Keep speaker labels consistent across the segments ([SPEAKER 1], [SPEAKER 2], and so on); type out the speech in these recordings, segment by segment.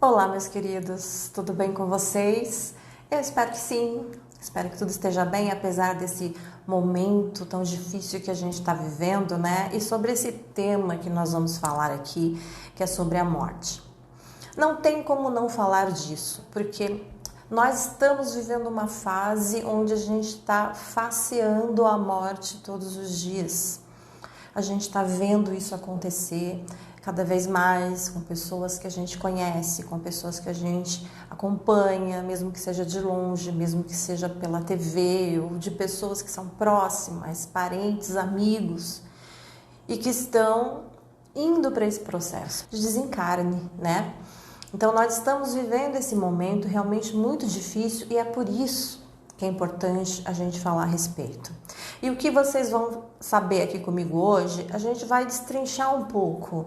[SPEAKER 1] Olá, meus queridos, tudo bem com vocês? Eu espero que sim, espero que tudo esteja bem, apesar desse momento tão difícil que a gente está vivendo, né? E sobre esse tema que nós vamos falar aqui, que é sobre a morte. Não tem como não falar disso, porque nós estamos vivendo uma fase onde a gente está faceando a morte todos os dias. A gente está vendo isso acontecer cada vez mais com pessoas que a gente conhece, com pessoas que a gente acompanha, mesmo que seja de longe, mesmo que seja pela TV, ou de pessoas que são próximas, parentes, amigos, e que estão indo para esse processo de desencarne, né? Então nós estamos vivendo esse momento realmente muito difícil e é por isso que é importante a gente falar a respeito. E o que vocês vão saber aqui comigo hoje, a gente vai destrinchar um pouco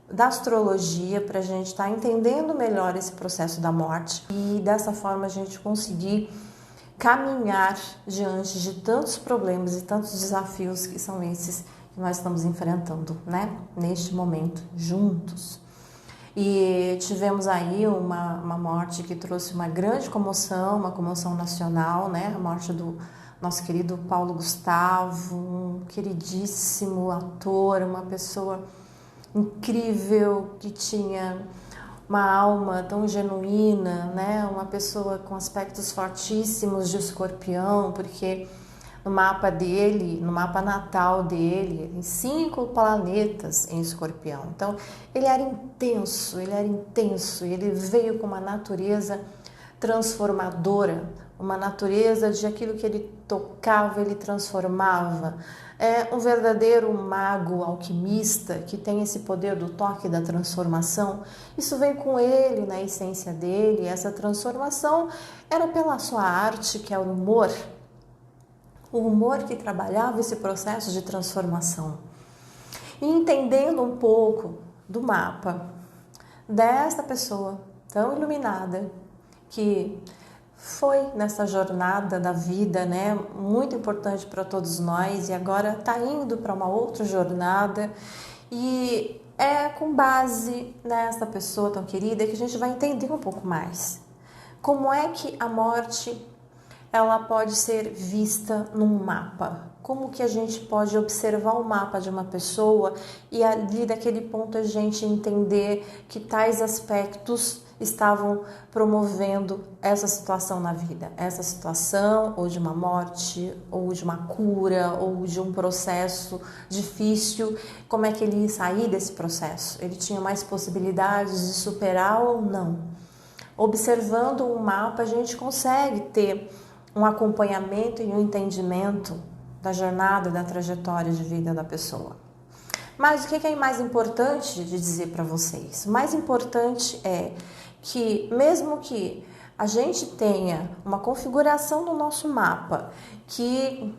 [SPEAKER 1] da astrologia para a gente estar entendendo melhor esse processo da morte e dessa forma a gente conseguir caminhar diante de tantos problemas e tantos desafios que são esses que nós estamos enfrentando, né? Neste momento, juntos. E tivemos aí uma morte que trouxe uma grande comoção, uma comoção nacional, né? A morte do nosso querido Paulo Gustavo, um queridíssimo ator, uma pessoa incrível que tinha uma alma tão genuína, né? Uma pessoa com aspectos fortíssimos de escorpião, porque no mapa dele, no mapa natal dele, tem 5 planetas em escorpião. Então, ele era intenso, e ele veio com uma natureza transformadora, uma natureza de aquilo que ele tocava, ele transformava. É um verdadeiro mago alquimista que tem esse poder do toque da transformação. Isso veio com ele, na essência dele, essa transformação era pela sua arte, que é o humor que trabalhava esse processo de transformação. E entendendo um pouco do mapa desta pessoa tão iluminada que foi nessa jornada da vida, né, muito importante para todos nós e agora está indo para uma outra jornada e é com base nessa pessoa tão querida que a gente vai entender um pouco mais como é que a morte ela pode ser vista num mapa. Como que a gente pode observar o mapa de uma pessoa e ali daquele ponto a gente entender que tais aspectos estavam promovendo essa situação na vida. Essa situação ou de uma morte, ou de uma cura, ou de um processo difícil. Como é que ele ia sair desse processo? Ele tinha mais possibilidades de superar ou não? Observando o mapa a gente consegue ter um acompanhamento e um entendimento da jornada, da trajetória de vida da pessoa. Mas o que é mais importante de dizer para vocês? O mais importante é que mesmo que a gente tenha uma configuração no nosso mapa, que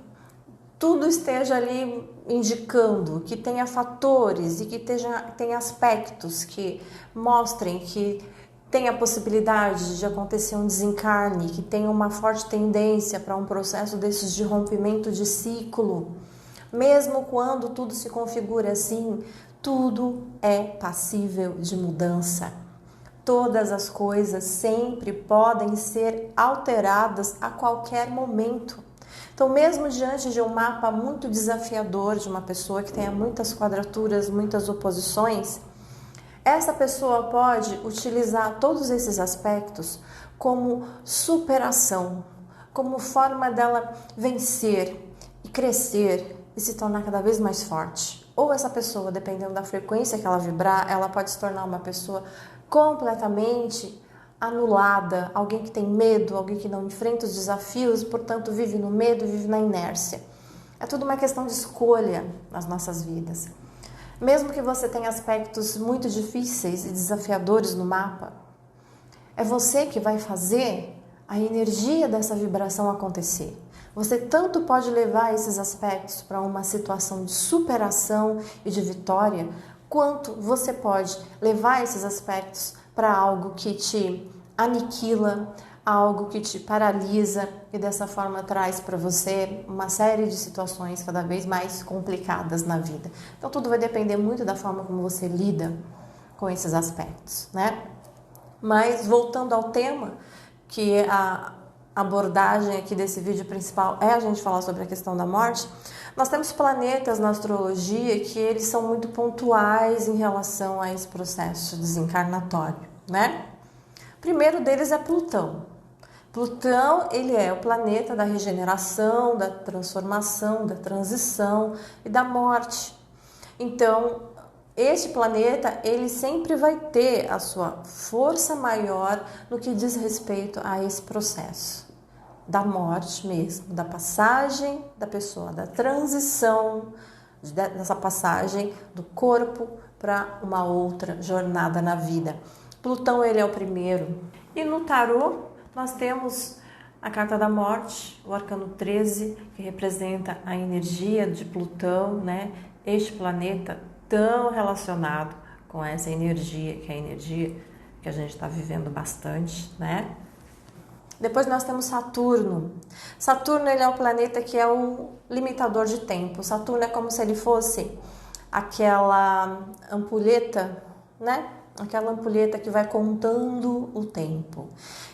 [SPEAKER 1] tudo esteja ali indicando, que tenha fatores e que tenha aspectos que mostrem que tem a possibilidade de acontecer um desencarne, que tem uma forte tendência para um processo desses de rompimento de ciclo. Mesmo quando tudo se configura assim, tudo é passível de mudança. Todas as coisas sempre podem ser alteradas a qualquer momento. Então, mesmo diante de um mapa muito desafiador de uma pessoa que tenha muitas quadraturas, muitas oposições, essa pessoa pode utilizar todos esses aspectos como superação, como forma dela vencer e crescer e se tornar cada vez mais forte. Ou essa pessoa, dependendo da frequência que ela vibrar, ela pode se tornar uma pessoa completamente anulada, alguém que tem medo, alguém que não enfrenta os desafios, portanto vive no medo, vive na inércia. É tudo uma questão de escolha nas nossas vidas. Mesmo que você tenha aspectos muito difíceis e desafiadores no mapa, é você que vai fazer a energia dessa vibração acontecer. Você tanto pode levar esses aspectos para uma situação de superação e de vitória, quanto você pode levar esses aspectos para algo que te aniquila, algo que te paralisa e dessa forma traz para você uma série de situações cada vez mais complicadas na vida. Então tudo vai depender muito da forma como você lida com esses aspectos, né? Mas voltando ao tema, que a abordagem aqui desse vídeo principal é a gente falar sobre a questão da morte, nós temos planetas na astrologia que eles são muito pontuais em relação a esse processo desencarnatório, né? O primeiro deles é Plutão. Plutão, ele é o planeta da regeneração, da transformação, da transição e da morte. Então, este planeta, ele sempre vai ter a sua força maior no que diz respeito a esse processo da morte mesmo, da passagem da pessoa, da transição, dessa passagem do corpo para uma outra jornada na vida. Plutão, ele é o primeiro. E no tarô, nós temos a carta da morte, o arcano 13, que representa a energia de Plutão, né? Este planeta tão relacionado com essa energia, que é a energia que a gente está vivendo bastante, né? Depois nós temos Saturno. Saturno, ele é o planeta que é o limitador de tempo. Saturno é como se ele fosse aquela ampulheta, né? Aquela ampulheta que vai contando o tempo.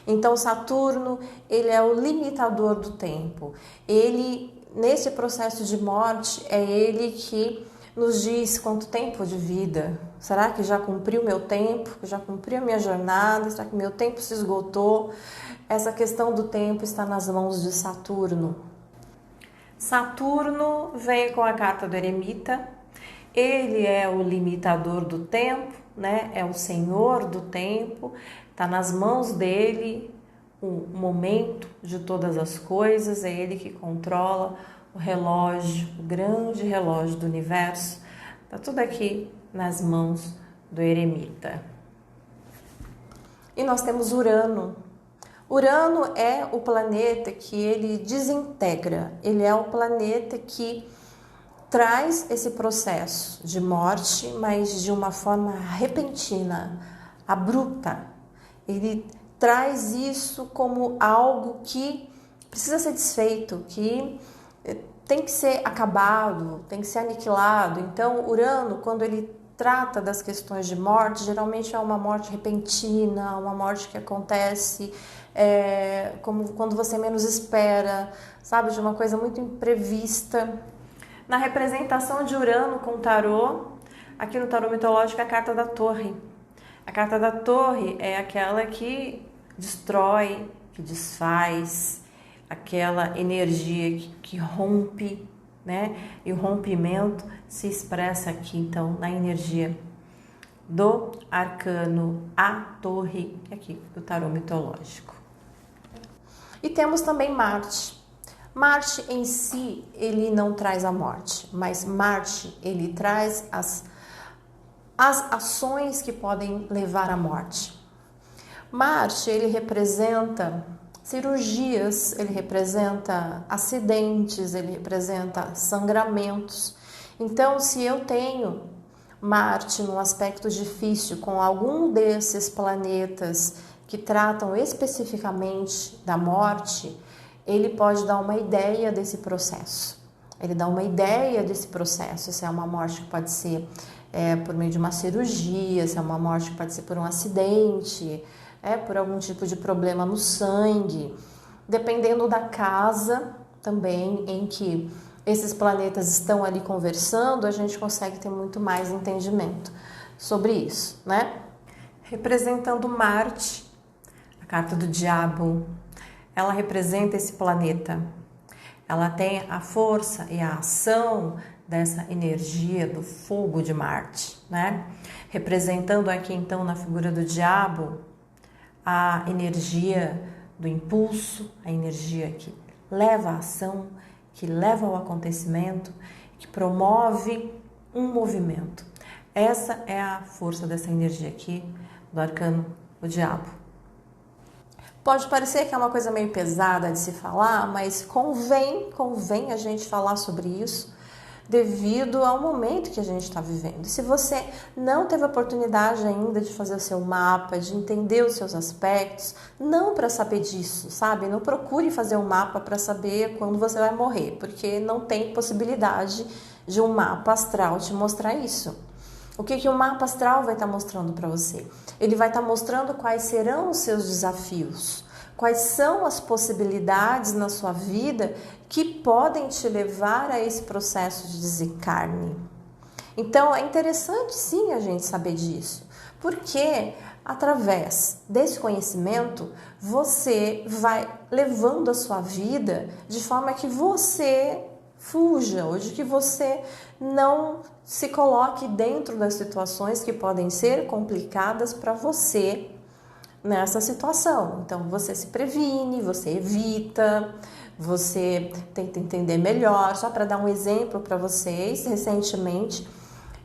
[SPEAKER 1] Então, Saturno, ele é o limitador do tempo. Ele, nesse processo de morte, é ele que nos diz quanto tempo de vida. Será que já cumpri o meu tempo? Já cumpri a minha jornada? Será que meu tempo se esgotou? Essa questão do tempo está nas mãos de Saturno. Saturno vem com a carta do eremita. Ele é o limitador do tempo, né? É o senhor do tempo. Está nas mãos dele o momento de todas as coisas. É ele que controla o relógio, o grande relógio do universo. Está tudo aqui nas mãos do eremita. E nós temos Urano. Urano é o planeta que ele desintegra. Ele é o planeta que traz esse processo de morte, mas de uma forma repentina, abrupta. Ele traz isso como algo que precisa ser desfeito, que tem que ser acabado, tem que ser aniquilado. Então, Urano, quando ele trata das questões de morte, geralmente é uma morte repentina, uma morte que acontece como quando você menos espera, sabe, de uma coisa muito imprevista. Na representação de Urano com o tarô, aqui no tarô mitológico é a carta da torre. A carta da torre é aquela que destrói, que desfaz, aquela energia que rompe, né? E o rompimento se expressa aqui, então, na energia do arcano A Torre, aqui do tarô mitológico. E temos também Marte. Marte em si, ele não traz a morte, mas Marte, ele traz as ações que podem levar à morte. Marte, ele representa cirurgias, ele representa acidentes, ele representa sangramentos. Então, se eu tenho Marte num aspecto difícil com algum desses planetas que tratam especificamente da morte, ele pode dar uma ideia desse processo. Ele dá uma ideia desse processo, se é uma morte que pode ser por meio de uma cirurgia, se é uma morte que pode ser por um acidente, por algum tipo de problema no sangue, dependendo da casa também em que esses planetas estão ali conversando, a gente consegue ter muito mais entendimento sobre isso, né? Representando Marte, a carta do diabo, ela representa esse planeta. Ela tem a força e a ação dessa energia do fogo de Marte, né? Representando aqui então na figura do diabo a energia do impulso, a energia que leva à ação, que leva ao acontecimento, que promove um movimento. Essa é a força dessa energia aqui do arcano o diabo. Pode parecer que é uma coisa meio pesada de se falar, mas convém a gente falar sobre isso devido ao momento que a gente está vivendo. Se você não teve a oportunidade ainda de fazer o seu mapa, de entender os seus aspectos, não para saber disso, sabe? Não procure fazer um mapa para saber quando você vai morrer, porque não tem possibilidade de um mapa astral te mostrar isso. O que o mapa astral vai estar mostrando para você? Ele vai estar mostrando quais serão os seus desafios, quais são as possibilidades na sua vida que podem te levar a esse processo de desencarne. Então, é interessante sim a gente saber disso, porque através desse conhecimento, você vai levando a sua vida de forma que você fuja, ou de que você não se coloque dentro das situações que podem ser complicadas para você nessa situação. Então, você se previne, você evita, você tenta entender melhor. Só para dar um exemplo para vocês, recentemente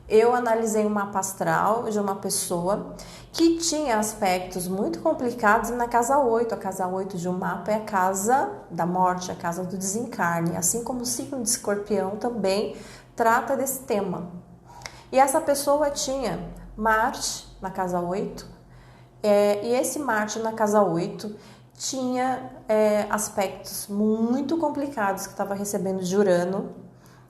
[SPEAKER 1] eu analisei um mapa astral de uma pessoa que tinha aspectos muito complicados na casa 8. A casa 8 de um mapa é a casa da morte, a casa do desencarne, assim como o signo de Escorpião também trata desse tema. E essa pessoa tinha Marte na casa 8, e esse Marte na casa 8 tinha aspectos muito complicados que estava recebendo de Urano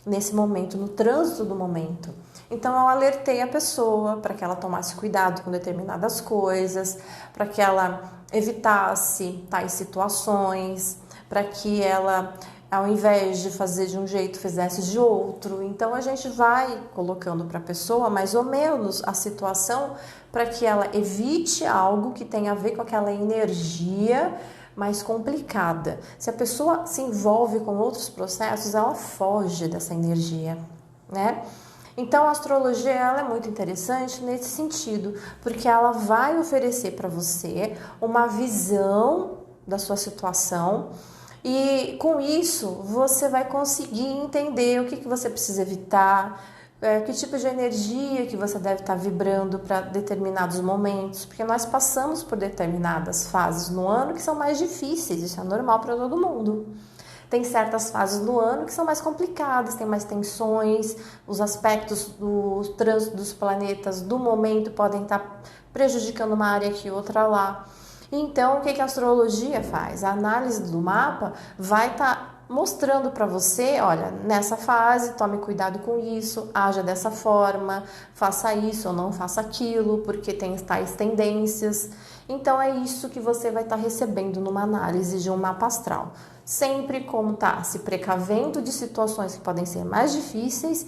[SPEAKER 1] nesse momento, no trânsito do momento. Então eu alertei a pessoa para que ela tomasse cuidado com determinadas coisas, para que ela evitasse tais situações, para que ela, ao invés de fazer de um jeito, fizesse de outro. Então a gente vai colocando para a pessoa mais ou menos a situação para que ela evite algo que tenha a ver com aquela energia mais complicada. Se a pessoa se envolve com outros processos, ela foge dessa energia, né? Então a astrologia ela é muito interessante nesse sentido, porque ela vai oferecer para você uma visão da sua situação e com isso você vai conseguir entender o que você precisa evitar, que tipo de energia que você deve estar vibrando para determinados momentos, porque nós passamos por determinadas fases no ano que são mais difíceis, isso é normal para todo mundo. Tem certas fases do ano que são mais complicadas, tem mais tensões, os aspectos do trânsito dos planetas do momento podem estar prejudicando uma área aqui, outra lá. Então, o que a astrologia faz? A análise do mapa vai estar mostrando para você, olha, nessa fase, tome cuidado com isso, haja dessa forma, faça isso ou não faça aquilo, porque tem tais tendências. Então, é isso que você vai estar recebendo numa análise de um mapa astral. Sempre como tá se precavendo de situações que podem ser mais difíceis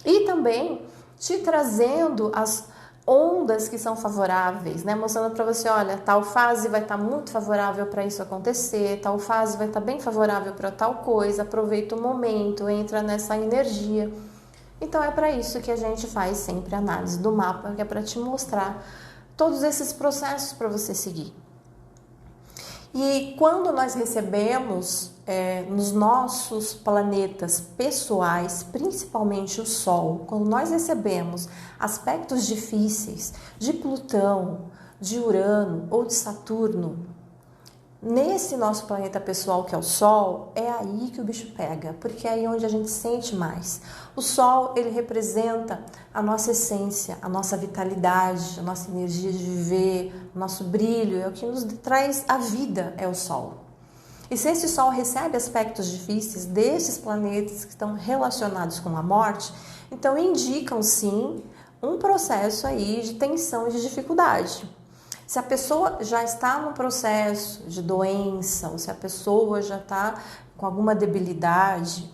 [SPEAKER 1] e também te trazendo as ondas que são favoráveis, né? Mostrando para você, olha, tal fase vai estar muito favorável para isso acontecer, tal fase vai estar bem favorável para tal coisa, aproveita o momento, entra nessa energia. Então é para isso que a gente faz sempre a análise do mapa, que é para te mostrar todos esses processos para você seguir. E quando nós recebemos nos nossos planetas pessoais, principalmente o Sol, quando nós recebemos aspectos difíceis de Plutão, de Urano ou de Saturno, nesse nosso planeta pessoal que é o Sol, é aí que o bicho pega, porque é aí onde a gente sente mais. O Sol, ele representa a nossa essência, a nossa vitalidade, a nossa energia de viver, o nosso brilho, é o que nos traz a vida, é o Sol. E se esse Sol recebe aspectos difíceis desses planetas que estão relacionados com a morte, então indicam sim um processo aí de tensão e de dificuldade. Se a pessoa já está no processo de doença, ou se a pessoa já está com alguma debilidade,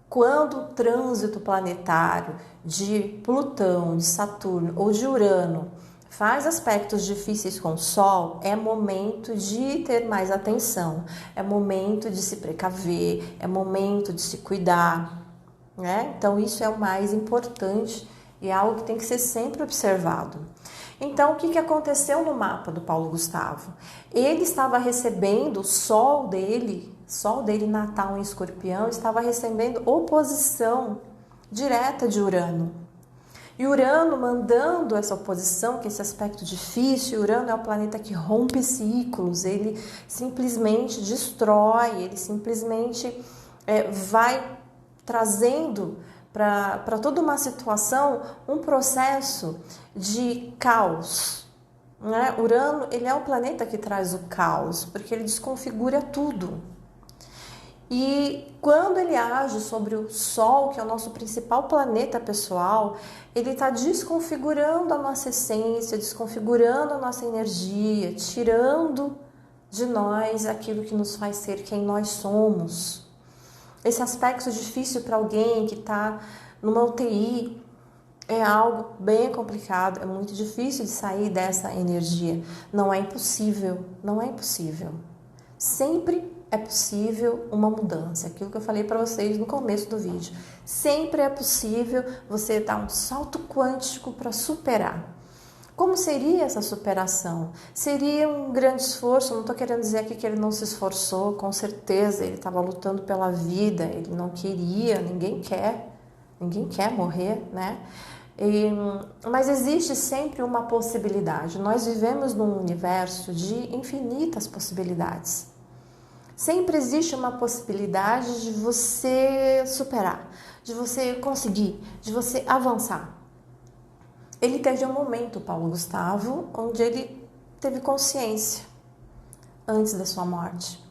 [SPEAKER 1] quando o trânsito planetário de Plutão, de Saturno ou de Urano faz aspectos difíceis com o Sol, é momento de ter mais atenção, é momento de se precaver, é momento de se cuidar, né? Então isso é o mais importante e é algo que tem que ser sempre observado. Então, o que aconteceu no mapa do Paulo Gustavo? Ele estava recebendo o Sol dele natal em Escorpião, estava recebendo oposição direta de Urano. E Urano mandando essa oposição, que esse aspecto difícil, Urano é o planeta que rompe ciclos, ele simplesmente destrói, ele simplesmente vai trazendo para toda uma situação um processo de caos, né? Urano, ele é o planeta que traz o caos, porque ele desconfigura tudo. E quando ele age sobre o Sol, que é o nosso principal planeta pessoal, ele está desconfigurando a nossa essência, desconfigurando a nossa energia, tirando de nós aquilo que nos faz ser quem nós somos. Esse aspecto difícil para alguém que está numa UTI é algo bem complicado, é muito difícil de sair dessa energia. Não é impossível, não é impossível. Sempre é possível uma mudança, aquilo que eu falei para vocês no começo do vídeo. Sempre é possível você dar um salto quântico para superar. Como seria essa superação? Seria um grande esforço, não estou querendo dizer aqui que ele não se esforçou, com certeza, ele estava lutando pela vida, ele não queria, ninguém quer morrer, né? Mas existe sempre uma possibilidade, nós vivemos num universo de infinitas possibilidades. Sempre existe uma possibilidade de você superar, de você conseguir, de você avançar. Ele teve um momento, Paulo Gustavo, onde ele teve consciência antes da sua morte.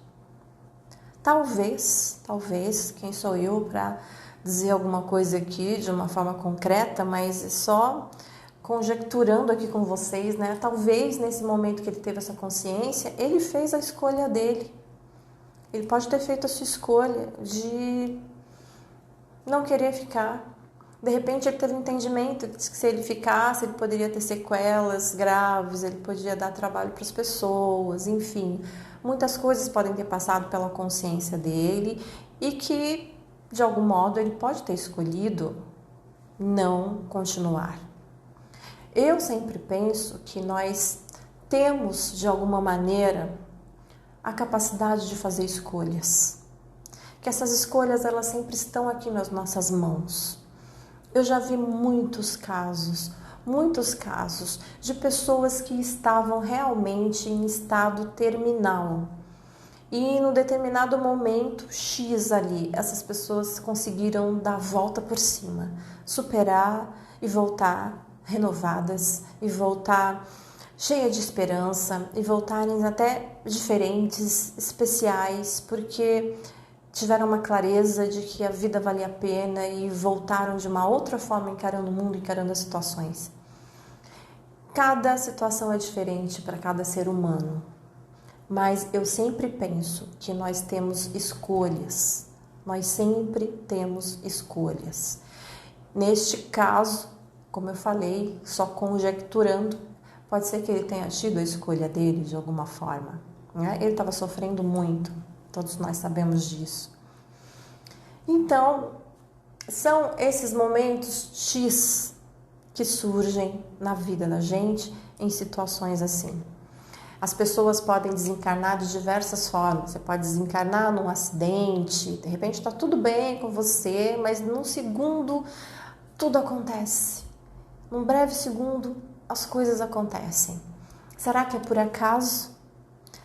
[SPEAKER 1] Talvez, quem sou eu para dizer alguma coisa aqui de uma forma concreta, mas só conjecturando aqui com vocês, né? Talvez nesse momento que ele teve essa consciência, ele fez a escolha dele. Ele pode ter feito a sua escolha de não querer ficar. De repente ele teve um entendimento de que se ele ficasse, ele poderia ter sequelas graves, ele poderia dar trabalho para as pessoas, enfim. Muitas coisas podem ter passado pela consciência dele e que, de algum modo, ele pode ter escolhido não continuar. Eu sempre penso que nós temos, de alguma maneira, a capacidade de fazer escolhas. Que essas escolhas, elas sempre estão aqui nas nossas mãos. Eu já vi muitos casos de pessoas que estavam realmente em estado terminal. E no determinado momento X ali, essas pessoas conseguiram dar a volta por cima, superar e voltar renovadas, e voltar cheia de esperança, e voltarem até diferentes, especiais, porque tiveram uma clareza de que a vida valia a pena e voltaram de uma outra forma encarando o mundo, encarando as situações. Cada situação é diferente para cada ser humano, mas eu sempre penso que nós temos escolhas. Nós sempre temos escolhas. Neste caso, como eu falei, só conjecturando, pode ser que ele tenha tido a escolha dele de alguma forma, né? Ele estava sofrendo muito, todos nós sabemos disso. Então, são esses momentos X que surgem na vida da gente em situações assim. As pessoas podem desencarnar de diversas formas. Você pode desencarnar num acidente, de repente está tudo bem com você, mas num segundo tudo acontece. Num breve segundo as coisas acontecem. Será que é por acaso?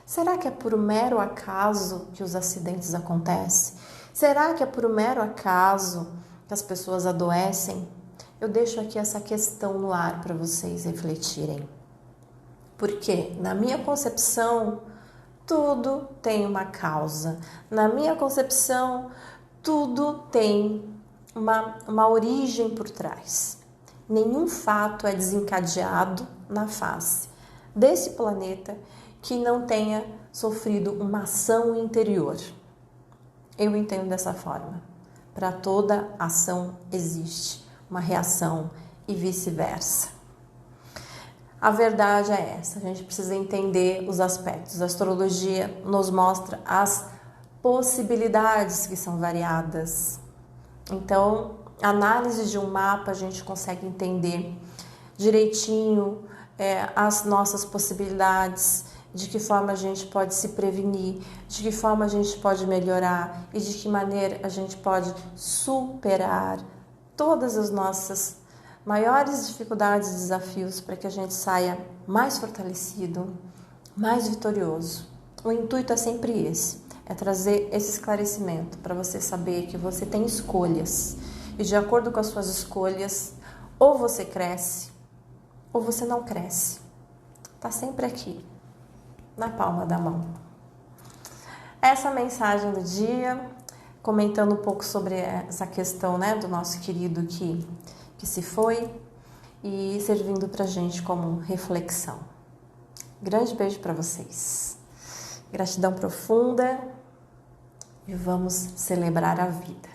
[SPEAKER 1] Será que é por um mero acaso que os acidentes acontecem? Será que é por um mero acaso que as pessoas adoecem? Eu deixo aqui essa questão no ar para vocês refletirem. Porque, na minha concepção, tudo tem uma causa. Na minha concepção, tudo tem uma origem por trás. Nenhum fato é desencadeado na face desse planeta que não tenha sofrido uma ação interior. Eu entendo dessa forma. Para toda ação existe uma reação e vice-versa. A verdade é essa, a gente precisa entender os aspectos. A astrologia nos mostra as possibilidades que são variadas. Então, a análise de um mapa, a gente consegue entender direitinho as nossas possibilidades, de que forma a gente pode se prevenir, de que forma a gente pode melhorar e de que maneira a gente pode superar todas as nossas maiores dificuldades e desafios para que a gente saia mais fortalecido, mais vitorioso. O intuito é sempre esse, é trazer esse esclarecimento para você saber que você tem escolhas e de acordo com as suas escolhas, ou você cresce ou você não cresce. Está sempre aqui, na palma da mão. Essa é a mensagem do dia. comentando um pouco sobre essa questão, né, do nosso querido que se foi e servindo pra gente como reflexão. Grande beijo para vocês. Gratidão profunda e vamos celebrar a vida.